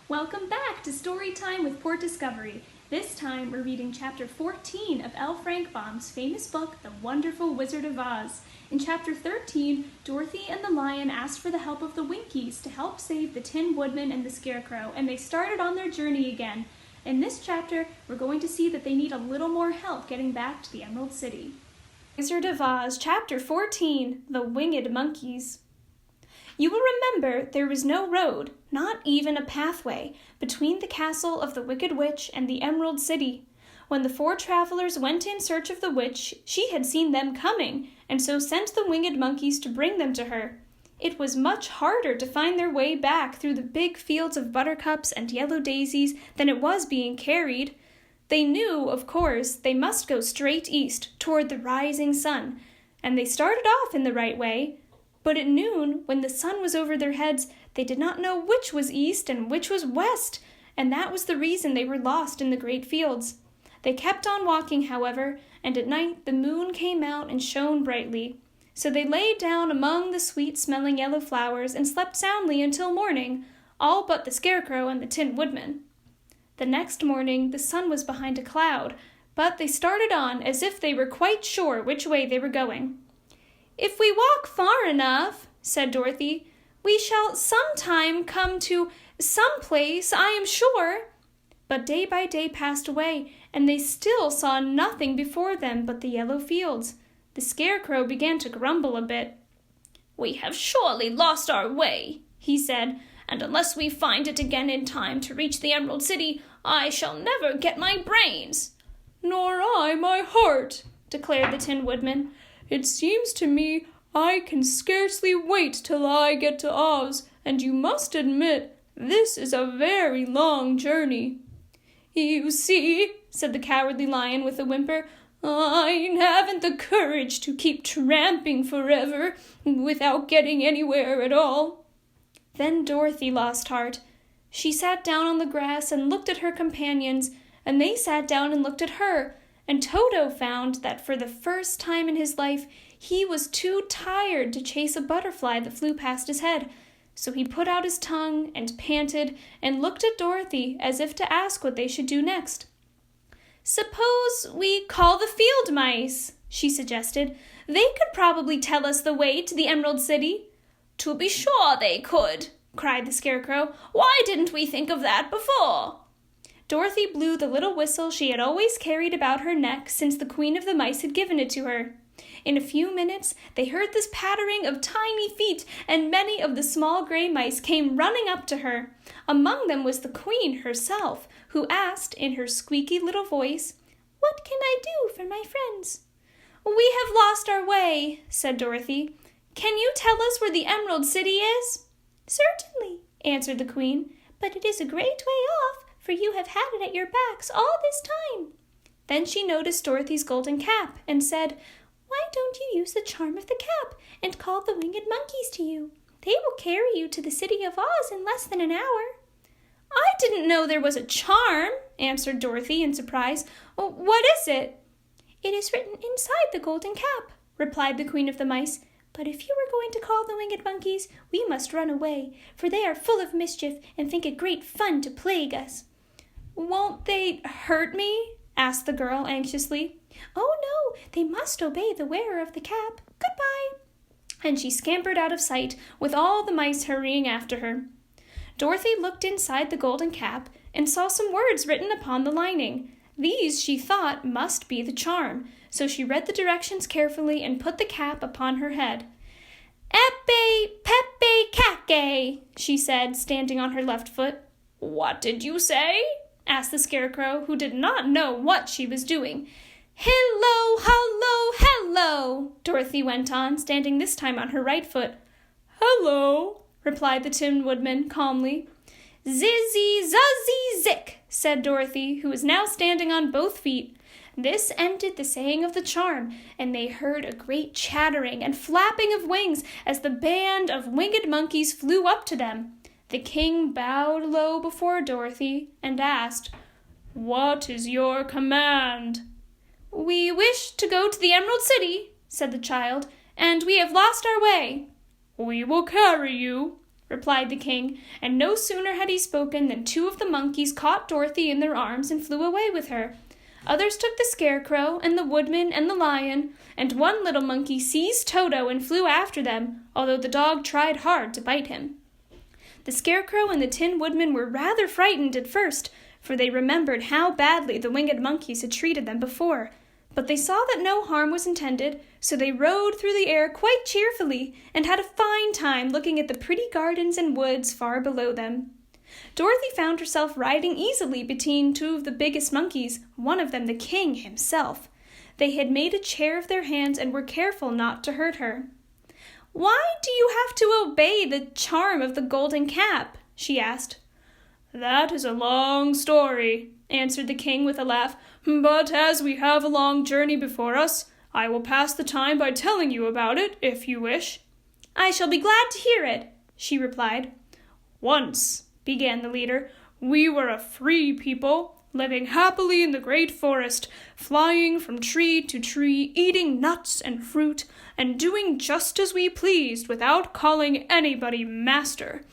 Welcome back to Storytime with Port Discovery. This time we're reading Chapter 14 of L. Frank Baum's famous book, The Wonderful Wizard of Oz. In Chapter 13, Dorothy and the Lion asked for the help of the Winkies to help save the Tin Woodman and the Scarecrow, and they started on their journey again. In this chapter, we're going to see that they need a little more help getting back to the Emerald City. Wizard of Oz, Chapter 14, The Winged Monkeys. You will remember there was no road, not even a pathway, between the castle of the Wicked Witch and the Emerald City. When the four travelers went in search of the witch, she had seen them coming, and so sent the winged monkeys to bring them to her. It was much harder to find their way back through the big fields of buttercups and yellow daisies than it was being carried. They knew, of course, they must go straight east, toward the rising sun, and they started off in the right way. But at noon, when the sun was over their heads, they did not know which was east and which was west, and that was the reason they were lost in the great fields. They kept on walking, however, and at night the moon came out and shone brightly. So they lay down among the sweet-smelling yellow flowers and slept soundly until morning, all but the Scarecrow and the Tin Woodman. The next morning the sun was behind a cloud, but they started on as if they were quite sure which way they were going. "If we walk far enough," said Dorothy, "we shall sometime come to some place, I am sure." But day by day passed away, and they still saw nothing before them but the yellow fields. The Scarecrow began to grumble a bit. "We have surely lost our way," he said, "and unless we find it again in time to reach the Emerald City, I shall never get my brains." "Nor I my heart," declared the Tin Woodman. "It seems to me I can scarcely wait till I get to Oz, and you must admit this is a very long journey." "You see," said the Cowardly Lion with a whimper, "I haven't the courage to keep tramping forever without getting anywhere at all." Then Dorothy lost heart. She sat down on the grass and looked at her companions, and they sat down and looked at her. And Toto found that for the first time in his life, he was too tired to chase a butterfly that flew past his head. So he put out his tongue and panted and looked at Dorothy as if to ask what they should do next. "Suppose we call the field mice," she suggested. "They could probably tell us the way to the Emerald City." "To be sure they could," cried the Scarecrow. "Why didn't we think of that before?" Dorothy blew the little whistle she had always carried about her neck since the Queen of the Mice had given it to her. In a few minutes they heard this pattering of tiny feet, and many of the small gray mice came running up to her. Among them was the Queen herself, who asked in her squeaky little voice, "What can I do for my friends?" "We have lost our way," said Dorothy. "Can you tell us where the Emerald City is?" "Certainly," answered the Queen, "but it is a great way off, for you have had it at your backs all this time." Then she noticed Dorothy's golden cap and said, "Why don't you use the charm of the cap and call the winged monkeys to you? They will carry you to the City of Oz in less than an hour." "I didn't know there was a charm," answered Dorothy in surprise. "What is it?" "It is written inside the golden cap," replied the Queen of the Mice. "But if you are going to call the winged monkeys, we must run away, for they are full of mischief and think it great fun to plague us." "Won't they hurt me?" asked the girl anxiously. "Oh, no, they must obey the wearer of the cap. Goodbye." And she scampered out of sight, with all the mice hurrying after her. Dorothy looked inside the golden cap and saw some words written upon the lining. These, she thought, must be the charm, so she read the directions carefully and put the cap upon her head. "Epe, pepe, caque," she said, standing on her left foot. "What did you say?" asked the Scarecrow, who did not know what she was doing. "Hello, hello, hello," Dorothy went on, standing this time on her right foot. "Hello," replied the Tin Woodman calmly. "Zizzy, zuzzy, zick," said Dorothy, who was now standing on both feet. This ended the saying of the charm, and they heard a great chattering and flapping of wings as the band of winged monkeys flew up to them. The king bowed low before Dorothy and asked, "What is your command?" "We wish to go to the Emerald City," said the child, "and we have lost our way." "We will carry you," replied the king, and no sooner had he spoken than 2 of the monkeys caught Dorothy in their arms and flew away with her. Others took the Scarecrow and the Woodman and the Lion, and one little monkey seized Toto and flew after them, although the dog tried hard to bite him. The Scarecrow and the Tin Woodman were rather frightened at first, for they remembered how badly the winged monkeys had treated them before. But they saw that no harm was intended, so they rode through the air quite cheerfully and had a fine time looking at the pretty gardens and woods far below them. Dorothy found herself riding easily between 2 of the biggest monkeys, one of them the king himself. They had made a chair of their hands and were careful not to hurt her. "Why do you have to obey the charm of the golden cap?" she asked. "That is a long story," answered the king with a laugh, "but as we have a long journey before us, I will pass the time by telling you about it, if you wish." "I shall be glad to hear it," she replied. "Once," began the leader, "we were a free people, living happily in the great forest, flying from tree to tree, eating nuts and fruit, and doing just as we pleased without calling anybody master.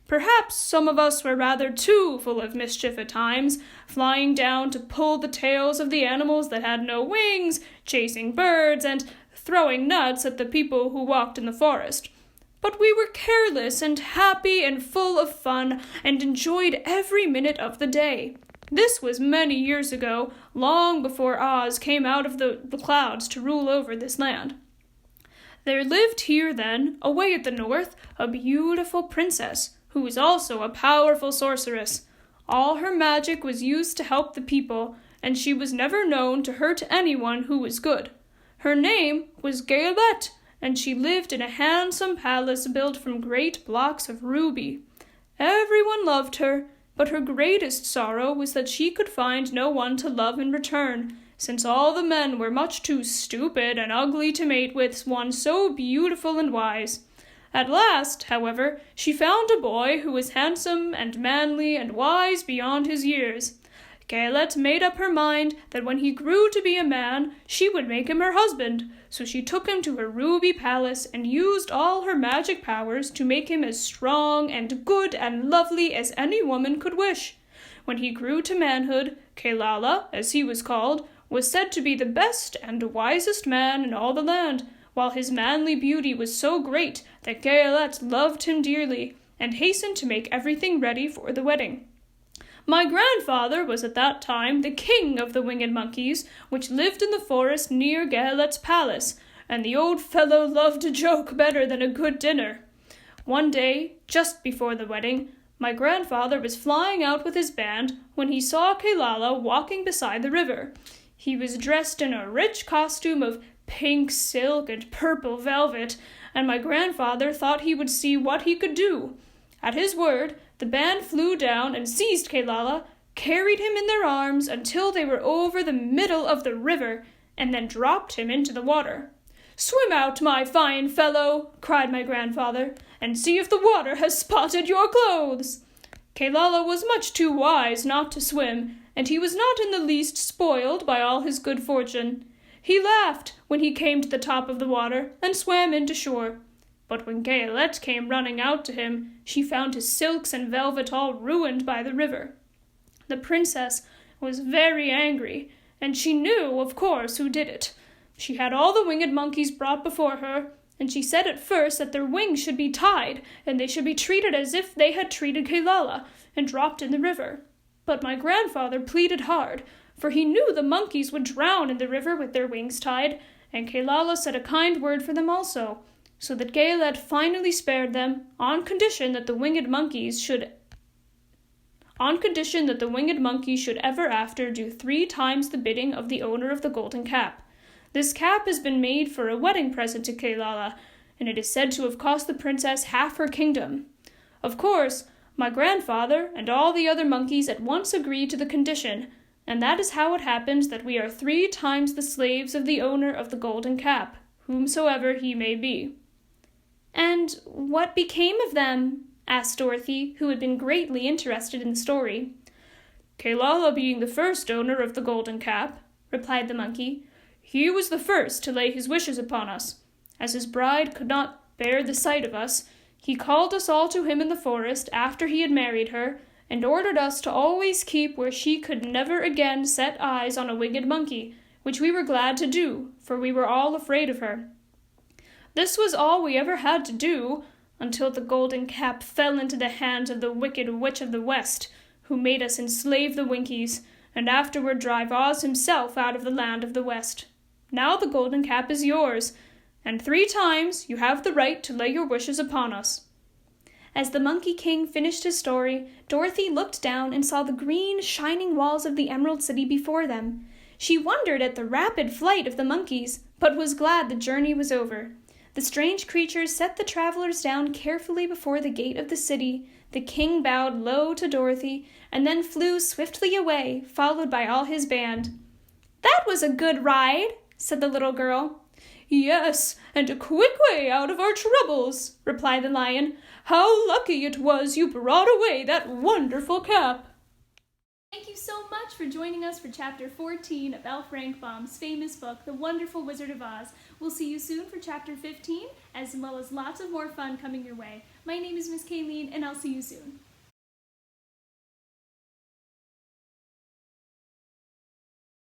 Perhaps some of us were rather too full of mischief at times, flying down to pull the tails of the animals that had no wings, chasing birds, and throwing nuts at the people who walked in the forest. But we were careless and happy and full of fun, and enjoyed every minute of the day. This was many years ago, long before Oz came out of the clouds to rule over this land. There lived here then, away at the north, a beautiful princess, who was also a powerful sorceress. All her magic was used to help the people, and she was never known to hurt anyone who was good. Her name was Cailin, and she lived in a handsome palace built from great blocks of ruby. Everyone loved her, but her greatest sorrow was that she could find no one to love in return, since all the men were much too stupid and ugly to mate with one so beautiful and wise. At last, however, she found a boy who was handsome and manly and wise beyond his years. Cailin made up her mind that when he grew to be a man, she would make him her husband, so she took him to her ruby palace and used all her magic powers to make him as strong and good and lovely as any woman could wish. When he grew to manhood, Cailin, as he was called, was said to be the best and wisest man in all the land, while his manly beauty was so great that Cailin loved him dearly, and hastened to make everything ready for the wedding. My grandfather was at that time the king of the winged monkeys, which lived in the forest near Cailin's palace, and the old fellow loved a joke better than a good dinner. One day, just before the wedding, my grandfather was flying out with his band when he saw Cailin walking beside the river. He was dressed in a rich costume of pink silk and purple velvet, and my grandfather thought he would see what he could do. At his word, the band flew down and seized Cailin, carried him in their arms until they were over the middle of the river, and then dropped him into the water. "Swim out, my fine fellow," cried my grandfather, "and see if the water has spotted your clothes." Cailin was much too wise not to swim, and he was not in the least spoiled by all his good fortune. He laughed when he came to the top of the water and swam in to shore. But when Cailin came running out to him, she found his silks and velvet all ruined by the river. The princess was very angry, and she knew, of course, who did it. She had all the winged monkeys brought before her, and she said at first that their wings should be tied, and they should be treated as if they had treated Cailin, and dropped in the river. But my grandfather pleaded hard, for he knew the monkeys would drown in the river with their wings tied, and Cailin said a kind word for them also, so that Cailin finally spared them, on condition that the winged monkeys should ever after do 3 times the bidding of the owner of the golden cap. This cap has been made for a wedding present to Cailin, and it is said to have cost the princess half her kingdom. Of course, my grandfather and all the other monkeys at once agreed to the condition, and that is how it happens that we are 3 times the slaves of the owner of the golden cap, whomsoever he may be. "And what became of them?" asked Dorothy, who had been greatly interested in the story. "Cailin being the first owner of the golden cap," replied the monkey, "he was the first to lay his wishes upon us. As his bride could not bear the sight of us, He called us all to him in the forest after he had married her, and ordered us to always keep where she could never again set eyes on a winged monkey, which we were glad to do, for we were all afraid of her. This was all we ever had to do, until the golden cap fell into the hands of the wicked witch of the west, who made us enslave the Winkies, and afterward drive Oz himself out of the land of the west. Now the golden cap is yours, and 3 times you have the right to lay your wishes upon us." As the Monkey King finished his story, Dorothy looked down and saw the green, shining walls of the Emerald City before them. She wondered at the rapid flight of the monkeys, but was glad the journey was over. The strange creatures set the travelers down carefully before the gate of the city. The king bowed low to Dorothy, and then flew swiftly away, followed by all his band. "That was a good ride," said the little girl. "Yes, and a quick way out of our troubles," replied the lion. "How lucky it was you brought away that wonderful cap." Thank you so much for joining us for Chapter 14 of L. Frank Baum's famous book, The Wonderful Wizard of Oz. We'll see you soon for Chapter 15, as well as lots of more fun coming your way. My name is Miss Cailin, and I'll see you soon.